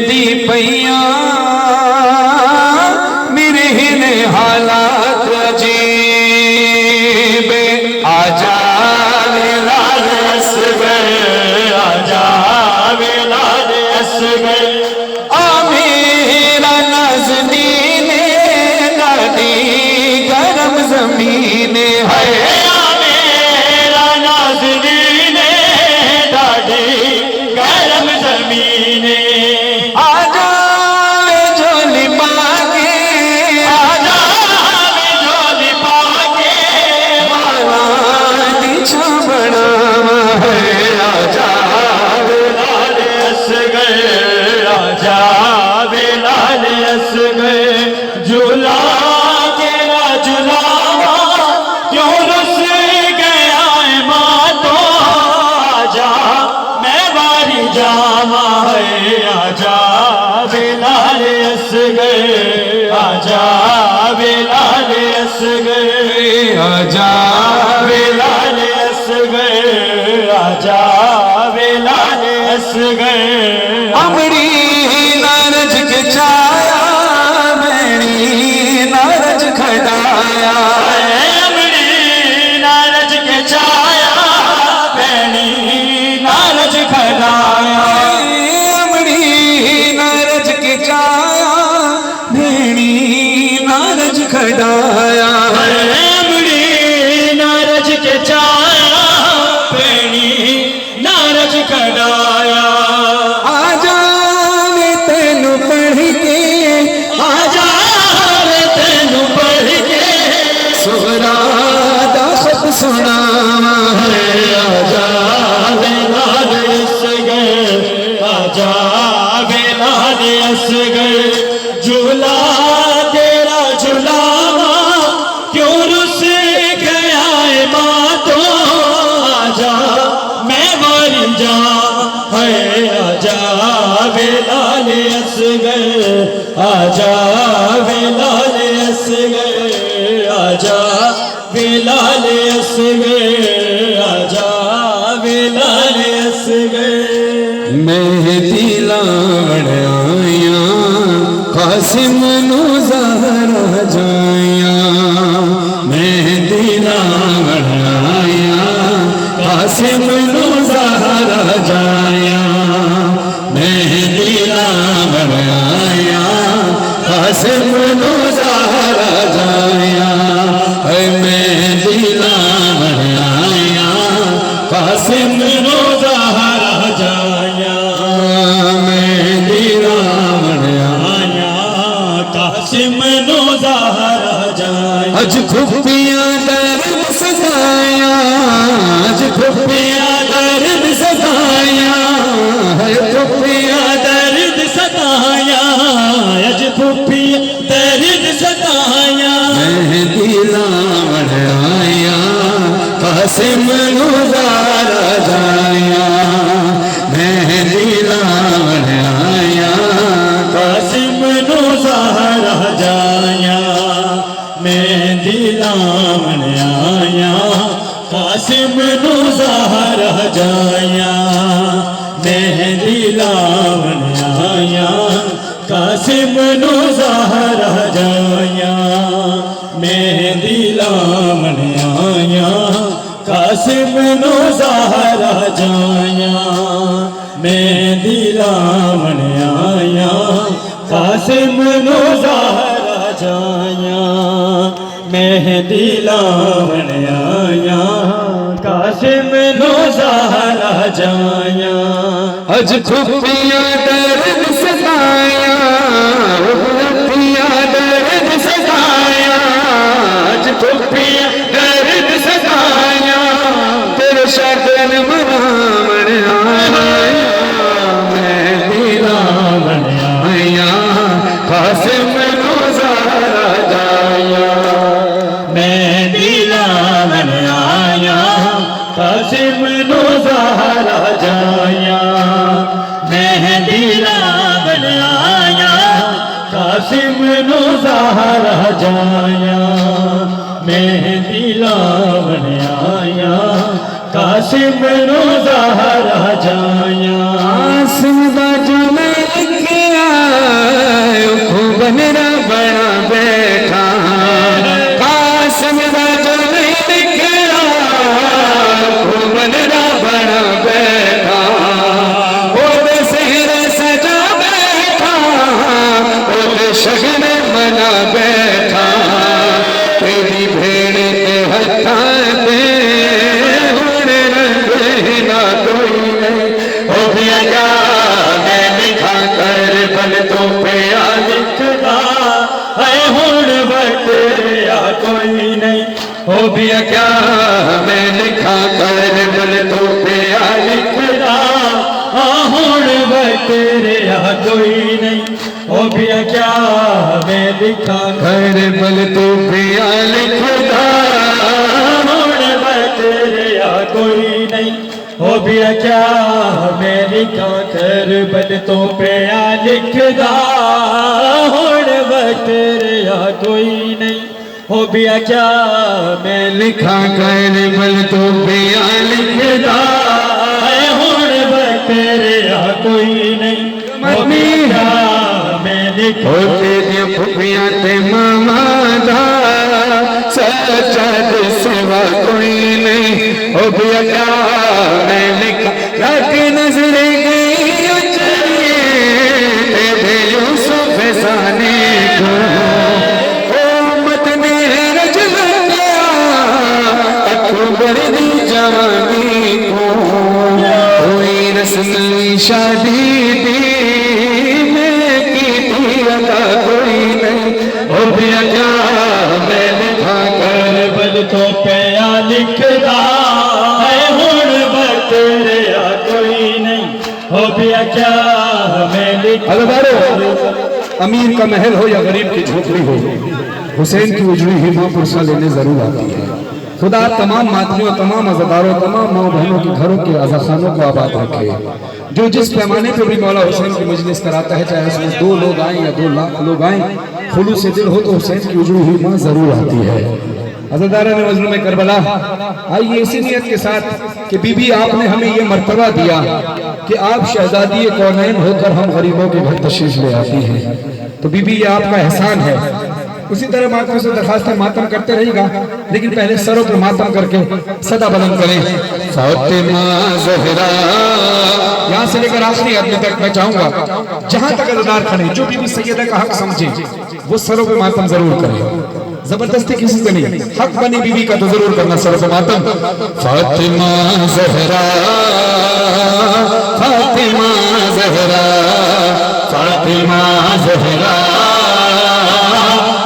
दी पैया मेरे हिने हालात अजीब आजा लाल असगर आजा लाल असगर आ मेरा नाज़नीन लाडी गरम ज़मीन है मेरा नाज़नीन लाडी गरम ज़मीन आजा झोली पाके आजा झोली पाके माला नीचा बनावा है आजा लाल असगर आजा लाल असगर झूला तेरा झुलावा क्यों रुस गया है माँ तो आजा मैं बारी जावा है आजा लाल असगर आजा लाल असगर आजा लाल असगर आजा लाल असगर अमरी नारज के छाया मैनी नारज खड़ाया अमरी नारज के छाया मैनी नारज खड़ाया अमरी नारज के छाया मैनी नारज खड़ाया अमरी नारज के छाया मैनी नारज खड़ाया आजा वे तेनू पढ़ के आजा वे तेनू पढ़ के सोहरा दा खत सुनावा है आजा वे लाल असगर आजा वे लाल असगर झूला तेरा झुलावा क्यों रुस गया है माँ तो आजा मैं मर जा है आजा लाल असगर आजा लाल असगर आजा लाल असगर आजा लाल असगर मेहदी लावण आया कासिम नु ज़हरा जाया मेहदी लावण आया कासिम नु ज़हरा जाया मेहदी लावण आया कासिम नु ज़हरा जाया मेहदी लावण आया कासिम नु ज़हरा जाया मेहदी लावण आया कासिम नु ज़हरा जाया अज खुफिया दर्द सजाया अज खुफिया दर्द सजाया है खुफिया दर्द सताया अज खुफिया दर्द सताया मेहदी लावण आया कासिम नु ज़हरा जाया मेहदी लावण आया कासिम नु ज़हरा जाया मेहदी लावण आया कासिम नु ज़हरा जाया मेहदी लावण आया कासिम नु ज़हरा जाया मेहदी लावण आया कासिम नु ज़हरा जाया मेहदी लावण आया कासिम नु ज़हरा जाया मेहदी लावण आया कासिम नु ज़हरा जाया अज खुफिया दर्द सताया खुफिया दर्द सताया अज खुफिया दर्द सताया तेरे शगन मनावण आया मेहदी लावण आया कासिम नु ज़हरा जाया मेहदी लावण आया कासिम नु ज़हरा जाया मेहदी लावण आया कासिम नु ज़हरा जाया मेहदी लावण आया कासिम नु ज़हरा जाया आसिम दा जो मैं लिखिया भी क्या मैं लिखा करबल तो पे लिखदा हुण वे तेरे कोई नहीं ओ भी क्या मैं लिखा करबल तो पे लिखदा हुण वे तेरे कोई नहीं ओ भी क्या मैं लिखा करबल तो पे लिखदा हुण वे तेरे कोई नहीं हो बिया क्या मैं लिखा करबल तो बिया लिखदा है हुण वे तेरे कोई नहीं हो बिया मैं लिखा तेरी फुफियां ते मामा दा सच्चा सिवा कोई नहीं हो बिया क्या मैं लिखा रख नजरे गई उजड़ी तेरे यूसुफ साने को जवानी को कोई रस्म शादी दी में की अदा कोई नहीं हो बिया क्या मैं लिखा करबल तो पिया लिखदा है हुण वे तेरे कोई नहीं हो बिया क्या मैं लिखा। अमीर का महल हो या गरीब की झोपड़ी हो, हुसैन की उजड़ी ही मां पुरसा लेने जरूर आती है। खुदा तमाम मातमियों, तमाम अज़ादारों, तमाम माँ बहनों के घरों के अज़ाखानों को आबाद रखे। जो जिस पैमाने पर भी मौला हुसैन की मजलिस कराता है, चाहे उसमें 2 लोग आए या 2 लाख लोग आए, खुलूस से दिल हो तो हुसैन की उजड़ी हुई माँ जरूर आती है। अज़ादारा ने मजलूम करबला, आइए इसी नियत के साथ कि बीबी आपने हमें ये मर्तबा दिया कि आप शहजादी कौनैन होकर हम गरीबों के घर तशरीफ ले आती हैं, तो बीबी ये आपका एहसान है। उसी तरह मातम से दरखास्त मातम करते रहेगा, लेकिन पहले सरों पर मातम करके सदा बुलंद करें। फातिमा ज़हरा यहाँ से लेकर आखिरी आदमी तक मैं चाहूंगा जहां तक अज़ादार खड़े, जो भी सैयदा का हक समझे वो सरों पे मातम जरूर करे। जबरदस्ती किसी से नहीं, हक बनी बीवी का तो जरूर करना सरों पे मातम। फातिमा ज़हरा फातिमा ज़हरा फातिमा ज़हरा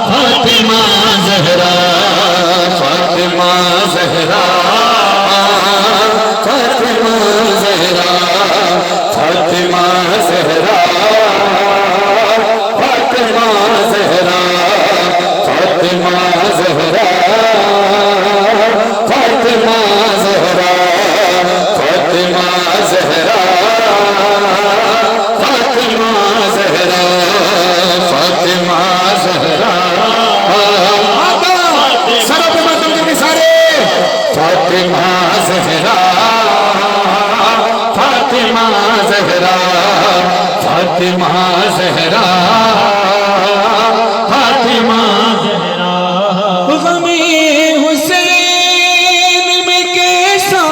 फातिमा ज़हरा फातिमा ज़हरा फातिमा ज़हरा फातिमा ज़हरा फातिमा ज़हरा फातिमा ज़हरा फातिमा ज़हरा फातिमा ज़हरा फातिमा ज़हरा फातिमा ज़हरा फातिमा ज़हरा फातिमा ज़हरा फातिमा ज़हरा फातिमा ज़हरा ग़मी हुसैन में कैसा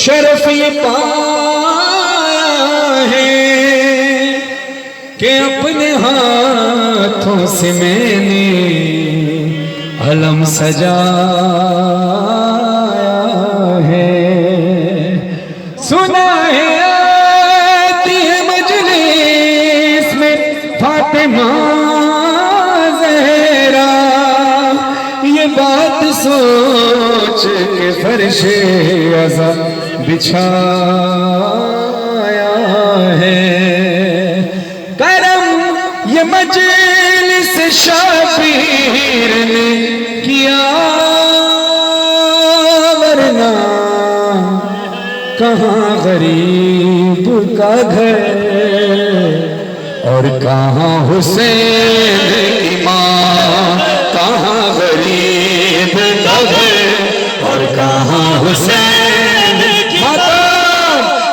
शरफ़ ये पाया है कि अपने हाथों से मैंने अलम सजाया है। सुना है आती है मजलिस में फातिमा ज़हरा, ये बात सोच के फर्शे अज़ा बिछाया है। करम ये मजलिस शाबीर ने किया, वरना कहाँ गरीब का घर और कहाँ हुसैन की माँ, कहाँ गरीब का घर और कहाँ हुसैन की माँ।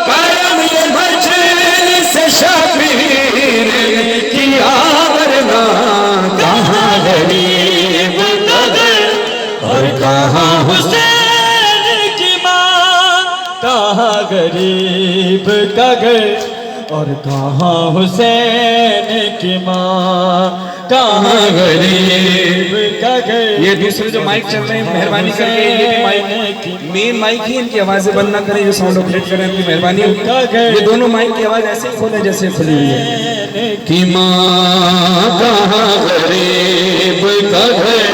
कायम ये मजलिस शाबीर ने किया, वरना कहाँ गरीब का घर और कहाँ हुसैन की माँ, कहाँ गरीब का घर और कहाँ हुसैन की माँ, कहाँ गरीब का घर। ये दूसरे जो माइक चल रहे हैं मेहरबानी करके ये भी माइक मेन माइक ही इनकी आवाजें बंद ना करें, ये साउंड ऑपरेट करें अपनी मेहरबानी। ये दोनों माइक की आवाज ऐसे खोले जैसे खुली हुई है। कि माँ कहाँ गरीब का घर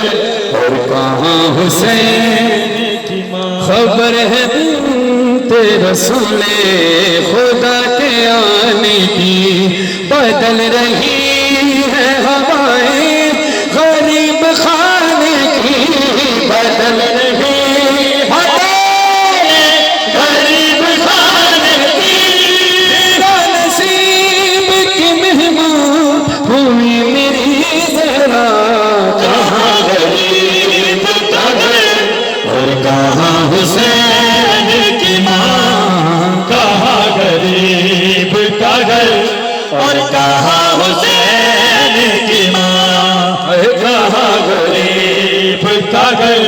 और कहाँ हुसैन की माँ खबर है तेरे रसूले खुदा के आने की बदल रही है हवाएं गरीब खाने की बदल रही गरीब खाने की नसीब की मेहमान हुई मेरी जरा कहाँ गरीब का घर और कहाँ हुसैन की माँ कहाँ गरीब का घर और कहाँ हुसैन की माँ कहाँ गरीब का घर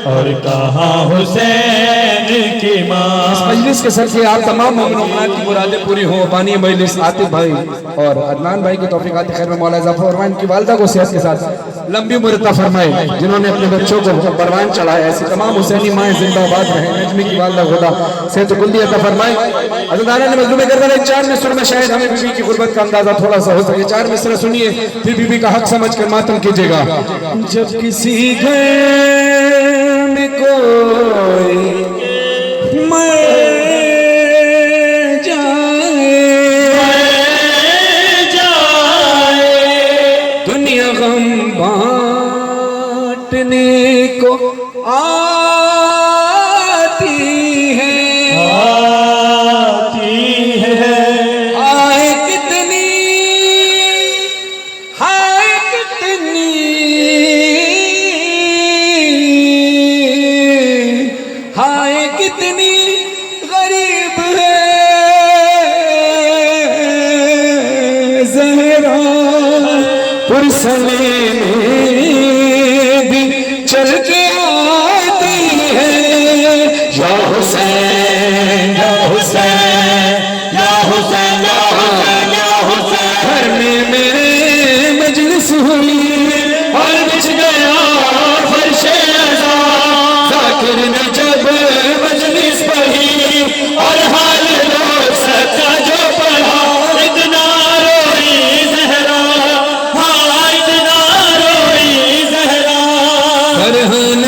और कहाँ हुसैन की माँ। मजलिस के सर से आप तमाम मोमिन की मुरादें पूरी हो। बानी मजलिस आतिफ भाई और अदनान भाई की तौफीकात खैर में मौला इजाफा फरमाए, इनकी वालिदा को सेहत के साथ लंबी उम्र अता फरमाए, जिन्होंने अपने बच्चों को परवान चढ़ाया। ऐसी तमाम हुसैनी माएँ जिंदाबाद रहे। नजमी की वालिदा खुदा सेहत कुल्ली अता फरमाए। अज़दाना ने मजलूम करबला 4 मिसरों में शायद हमें बीबी की गुर्बत का अंदाजा थोड़ा सा हो सके। 4 मिसरे सुनिए, फिर बीबी का हक समझ कर मातम कीजिएगा। जब किसी घर में कोई मर जाए दुनिया गम बांटने को आती है हाय कितनी हाय कितनी गरीब है ज़हरा पुरसले में भी चल के आती है या हुसैन या हुसैन या हुसैन या हुसैन या हुसैन। घर में मेरे मजलिस हुई और बिछ गया फर्शे अज़ा ज़ाकिर ने जब मजलिस पढ़ी और हाल लो सच्चा जो पढ़ा इतना रोई ज़हरा हाँ इतना रोई ज़हरा फरहान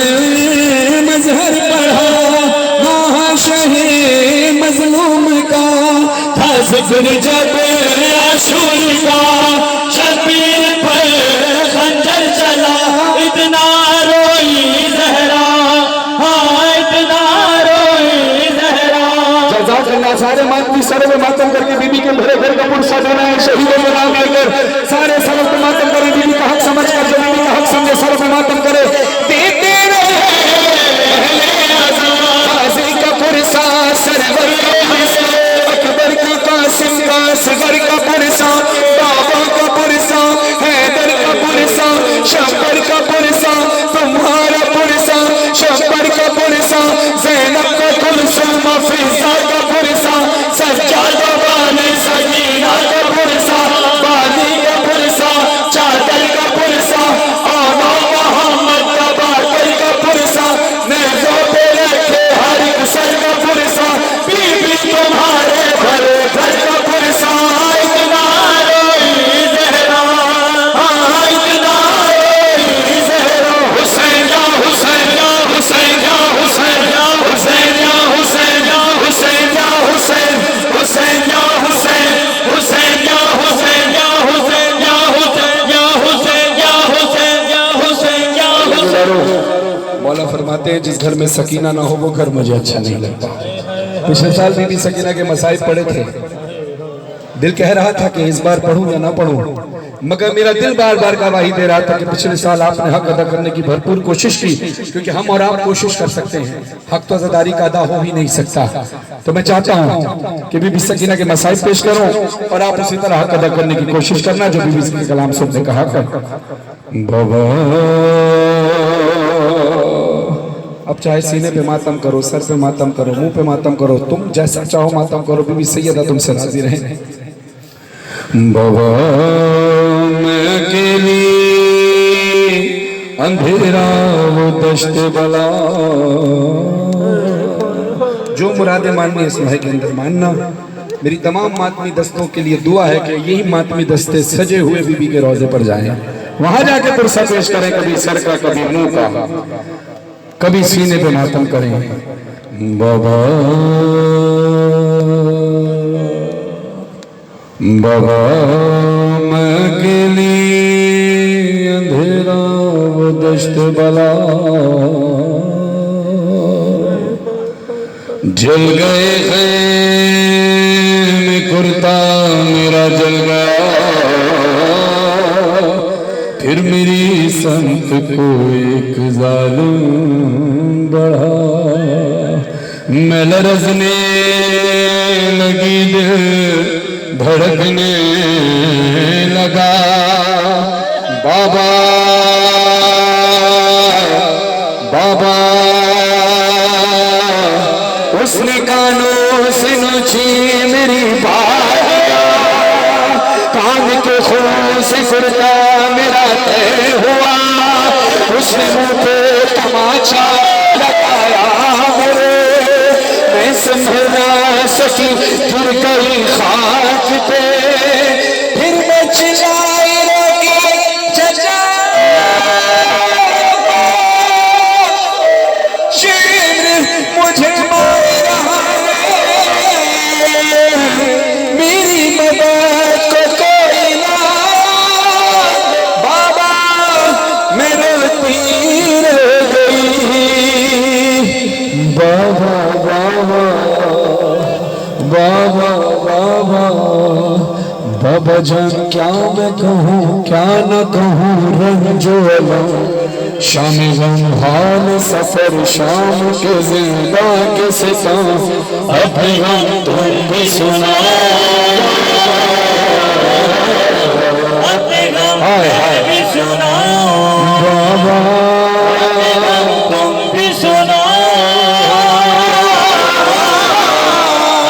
मजहर पढ़ा वहाँ शहे मजलूम का था जिक्र जब आशूर का शबीर पर खंजर चला इतना रोई ज़हरा हाँ इतना रोई ज़हरा। जज़ाकल्लाह। सारे मातमी सर में मातम करके बीबी के भरे घर का पुरसा देना है। शहीदों को नाम लेकर सारे सर पे मातम करें। बीबी का हक समझ कर जो बीबी का हक समझे सर पे मातम करे। देते रहे गाज़ी का पुरसा सरवर का पुरसा अकबर का कासिम का असगर का पुरसा बाबा का पुरसा हैदर का पुरसा शब्बर का पुरसा तुम्हारा पुरसा शब्बर का पुरसा ज़ैनब का पुरसा मफीज़ा का पुरसा सज्जादा वाली सकीना का पुरसा बाली का पुरसा चादर का पुरसा आना मोहम्मद का बाकर का पुरसा नेज़ों पे रखे हर एक सर का पुरसा बीबी तुम्हारे भरे घर का पुरसा इतना रोई ज़हरा हाँ इतना रोई ज़हरा हुसैन या हुसैन या हुसैन या हुसैन या हुसैन या हुसैन या हुसैन या हुसैन हुसैन या हुसैन हुसैन या हुसैन या हुसैन या हुसैन या हुसैन या हुसैन या हुसैन या हुसैन। मौला फरमाते हैं जिस घर में सकीना ना हो वो घर मुझे अच्छा नहीं लगता। पिछले साल बीबी सकीना के मसाइब पड़े थे। दिल कह रहा था कि इस बार पढ़ूं या ना पढ़ूं, मगर मेरा दिल बार बार गवाही दे रहा था कि पिछले साल आपने हक अदा करने की भरपूर कोशिश की, क्योंकि हम और आप कोशिश कर सकते हैं, हक तो अज़ादारी का अदा हो ही नहीं सकता। तो मैं चाहता हूं कि बीबी सकीना के मसाइब पेश करूं और आप उसी तरह हक अदा करने की कोशिश करना जो बीबी के कलाम सुनने कहा कर। बाबा अब चाहे सीने पे मातम करो, सर पे मातम करो, मुंह पे मातम करो, तुम जैसा चाहो मातम करो, बीबी सैयदा तुमसे राजी रहे। बाबा मैं अकेली अंधेरा वो दश्त बला, जो मुरादे माननी है इस भाई के अंदर मानना। मेरी तमाम मातमी दस्तों के लिए दुआ है कि यही मातमी दस्ते सजे हुए बीबी के रोजे पर जाएं। वहां जाके पुरसा पेश करें, कभी सर का, कभी मुंह का, कभी सीने पे मातम करें। बाबा बाबा मैं अकेली अंधेरा वो दश्त बला, जल गए खैम कुर्ता मेरा जल गया, फिर मेरी संत को एक जालिम बढ़ा, मैं लरजने लगी दिल धड़कने लगा। बाबा बाबा उसने कानों से नोची मेरी बात, कान के खून से कुर्ता मेरा तय हुआ, उसने मुंह पे तमाचा लगाया मेरे, मैं संभल ना सकी गिर गई खाक पे, फिर मैं चिल्लाई लगी चचा शिर मुझे मार रहा है, मेरी मदद को कोई ना, बाबा मैं रोती रह गई। बाबा बाबा बाबा बाबा बाबा जान क्या मैं कहूँ क्या न कहूँ, रंजो अलम शाम गम हाल सफर शाम के जिंदा के सितम, अपने गम तुम भी सुनाओ, अपने गम मैं भी सुनाओ, बाबा अपने गम तुम भी सुनाओ,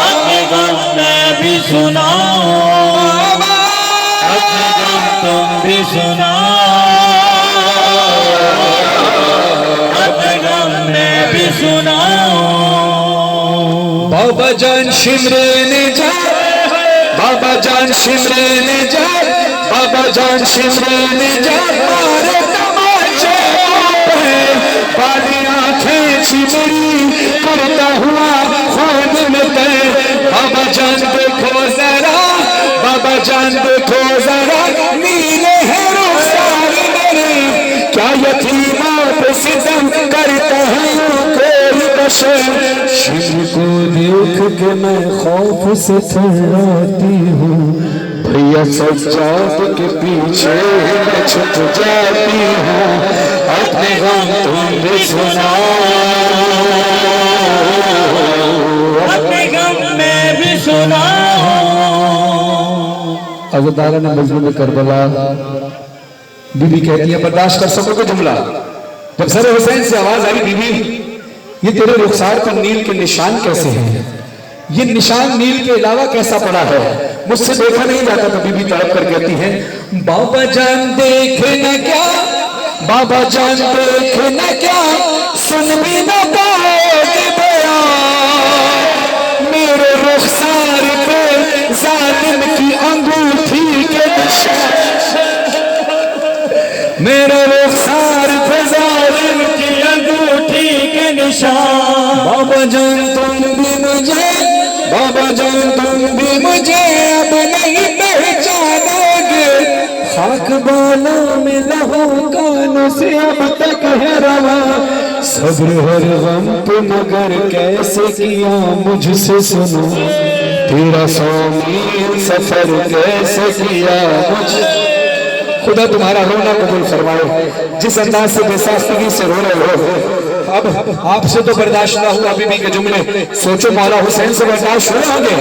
अपने गम मैं भी सुनाओ, अपने गम तुम भी सुनाओ, अपने गम मैं भी सुनाओ। बाबा जान शिमरे ने जा, बाबा जान शिमरे ने जा, बाबा जान शिमरे ने जा, मारे तमाचे बाली आंखें छिपरी करता हुआ खुद में तय। बाबा जान देखो जरा, बाबा जान देखो जरा, नीले है रुखसार मेरे, क्या यतीमात सितम करता है कोई बशर, शिव को देख के मैं खौफ से थर्राती हूँ, भैया सज्जाद के पीछे मैं छुप जाती हूँ, अपने गम तुम भी सुनाओ, अपने गम मैं भी सुनाओ। अज़दारा ने मजलूम करबला बीबी कहती है, बर्दाश्त कर सकोगे जुमला? जब सर हुसैन से आवाज आई, बीबी ये तेरे रुखसार पर नील के निशान कैसे हैं? ये निशान नील के अलावा कैसा पड़ा है? मुझसे देखा नहीं जाता। तो बीबी तड़प कर कहती है, बाबा जान देखे न क्या, बाबा जान देखे न क्या, सुन भी न पाओगे बयान, मेरे रुखसार पे जालिम की अंगूठी के निशान, मेरे रुखसार पे जालिम की अंगूठी के निशान। बाबा जान तुम भी मुझे, बाबा जान तुम भी मुझे अब नहीं पहचानोगे, खाक बालों में लहू कानों से अब तक है रवा, सब्र हर गम पे मगर कैसे किया मुझसे सुनो, तेरा 100 मील सफर कैसे किया मुझे, खुदा तुम्हारा रोना कबूल फरमाए। जिस अंदाज से बेसाख्तगी से रो रहे हो, अब आपसे तो बर्दाश्त ना हुआ बीबी के जुमले, सोचो मौला हुसैन से बर्दाश्त हुए होंगे।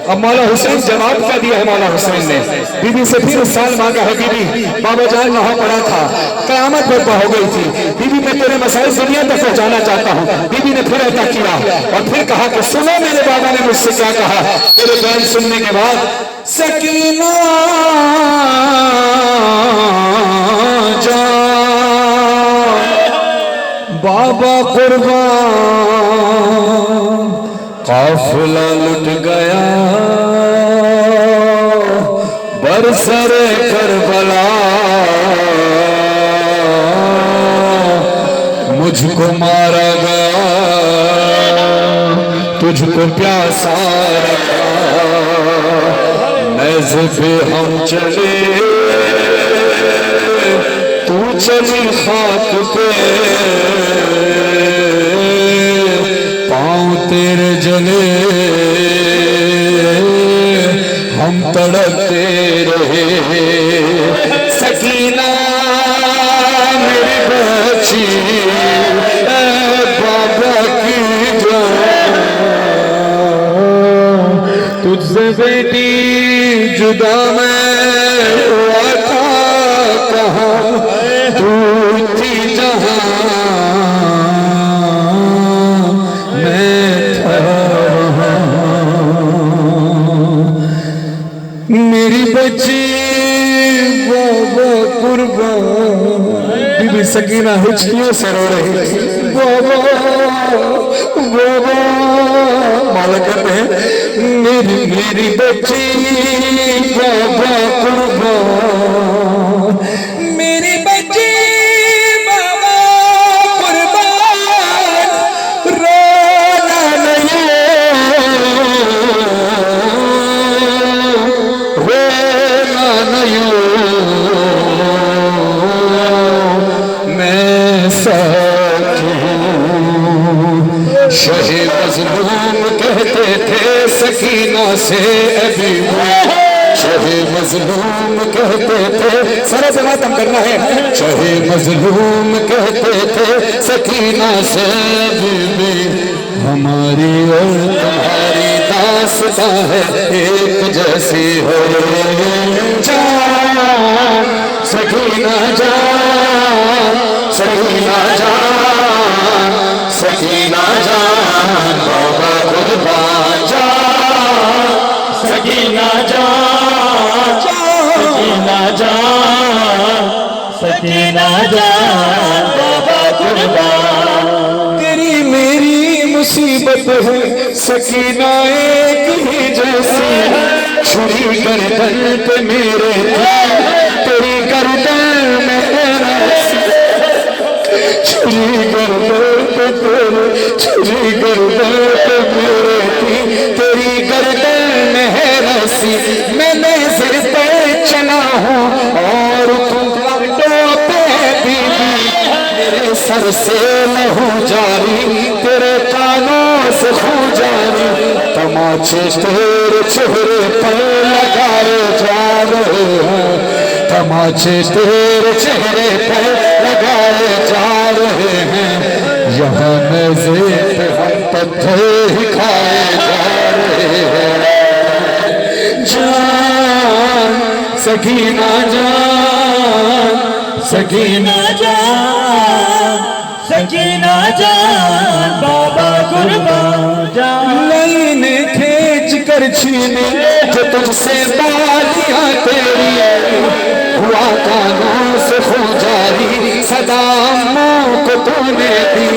अब मौला हुसैन जवाब क्या दिया है मौला हुसैन ने? बीबी से फिर उस साल मांगा है, बीबी बाबा जान वहां पड़ा था, कयामत बर्पा हो गई थी, बीबी मैं तेरे मसाइल दुनिया तक पहुंचाना चाहता हूँ। बीबी ने फिर ऐसा किया और फिर कहा कि सुनो मेरे बाबा ने मुझसे क्या कहा। तेरे बयान सुनने के बाद सकीना बाबा कुर्बान, काफिला लुट गया बरसरे करबला, मुझको मारा गया, तुझको प्यासा रखा, नज़ पे हम चले, तू चली खाक पे, पाँव तेरे जले, हम तड़पते रहे। सकीना मेरी बच्ची, बाबा की जान, तुझसे बेटी जुदा मैं हुआ था कहाँ, तू थी जहाँ मैं था वहाँ। मेरी बच्ची बाबा कुर्बान, बीबी सकीना हिचकियों से रो रही। बाबा बाबा माला कहते हैं मेरी बच्ची बाबा कुर्बान, मेरी बच्ची बाबा कुर्बान, रोना नहीं रोना नहीं, मैं सच हूँ। शहे मजलूम कहते थे सकीना से अभी, शहे मजलूम कहते थे, सारा से मातम करना है। शहे मजलूम कहते थे सकीना से अभी, हमारी और तुम्हारी दास्तां है एक जैसी हो। जान सकीना जान, सकीना जान, सकीना जान, बाबा कुर्बान जान, सकीना जान, सकीना जान, सकीना जान, बाबा कुर्बान। तेरी मेरी मुसीबत है सकीना एक ही जैसी, छुरी गर्दन पे मेरे तेरी गर्दन में रस्सी, छुरी गर्दन पे तेरे, छुरी गर्दन पे मेरे थी, तेरी गर्दन में है रस्सी, मैंने सिर पे चला हूँ और तुम पे बीबी, मेरे सर से लहू जारी, तेरे कानों से खून जारी, तमाचे तेरे चेहरे पर लगाए जा रहे हैं, तमाचे तेरे चेहरे पर लगाए जा रहे हैं, यहाँ नज़े पे हम पत्थर ही खाए जा रहे हैं। जान सकीना जान, सकीना जान, सकीना जान, बाबा कुर्बान जान। लाइने खींच कर छीने जो तुझसे बालियां तेरी, हुआ कानों से खूंजारी सदा अम्मों को तूने दी,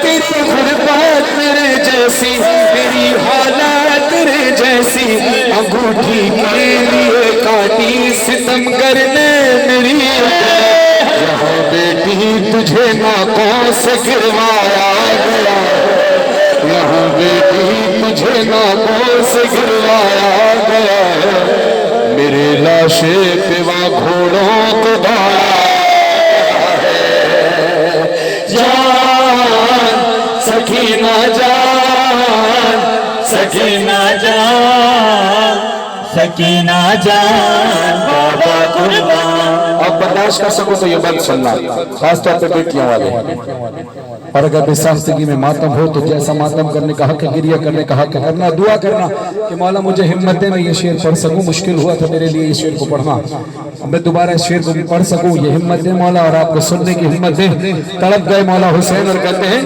तेरी गुर्बत मेरे जैसी, तेरी हालत तेरे जैसी, अंगूठी के लिए काटी सितम करने मेरी, यहाँ बेटी तुझे नाकों से गिरवाया गया, यहाँ बेटी तुझे नाकों से गिरवाया गया है, मेरे लाशे पे वहाँ घोड़ों को दौड़ा है। जान सकीना जान, सकीना जान, सकीना जान, बाबा कुर्बान। अब बर्दाश्त कर सको तो ये बंद सुनना, खासतौर पे बेटियों वाले। और अगर बेसाख्तगी में मातम हो तो जैसा मातम करने का हक है, गिरिया करने का हक है, करना दुआ करना कि मौला मुझे हिम्मत दे मैं ये शेर पढ़ सकूं। मुश्किल हुआ था मेरे लिए ये शेर को पढ़ना, मैं दोबारा इस शेर को भी पढ़ सकूं, ये हिम्मत दे मौला, और आपको सुनने की हिम्मत दे। तड़प गए मौला हुसैन और कहते हैं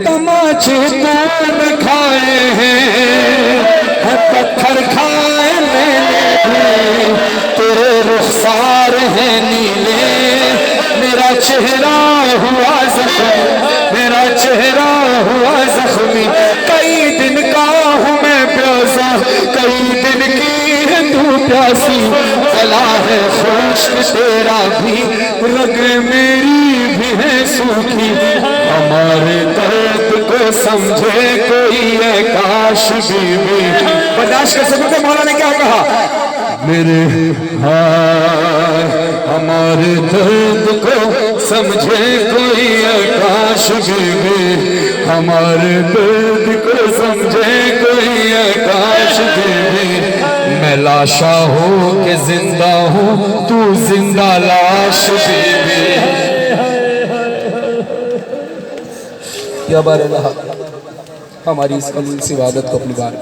तमाचे तूने खाए हैं पत्थर खाए मैंने, तेरे रुखसार हैं नीले, मेरा चेहरा हुआ जख्मी, मेरा चेहरा हुआ जख्मी, कई दिन का हूँ मैं प्यासा, कई दिन की है तू प्यासी, गला है खुश्क तेरा भी, रग मेरी भी है सूखी, हमारे दर्द को समझे कोई है काश बीवी। बर्दाश्त कर सको तो मौला ने क्या कहा, मेरे हमारे दर्द को समझे कोई है काश बीवी, हमारे दर्द को समझे कोई है काश बीवी। मैं लाशा हूँ कि जिंदा हूँ, तू जिंदा लाश बीवी। या बार हमारी इस इबादत को अपनी बार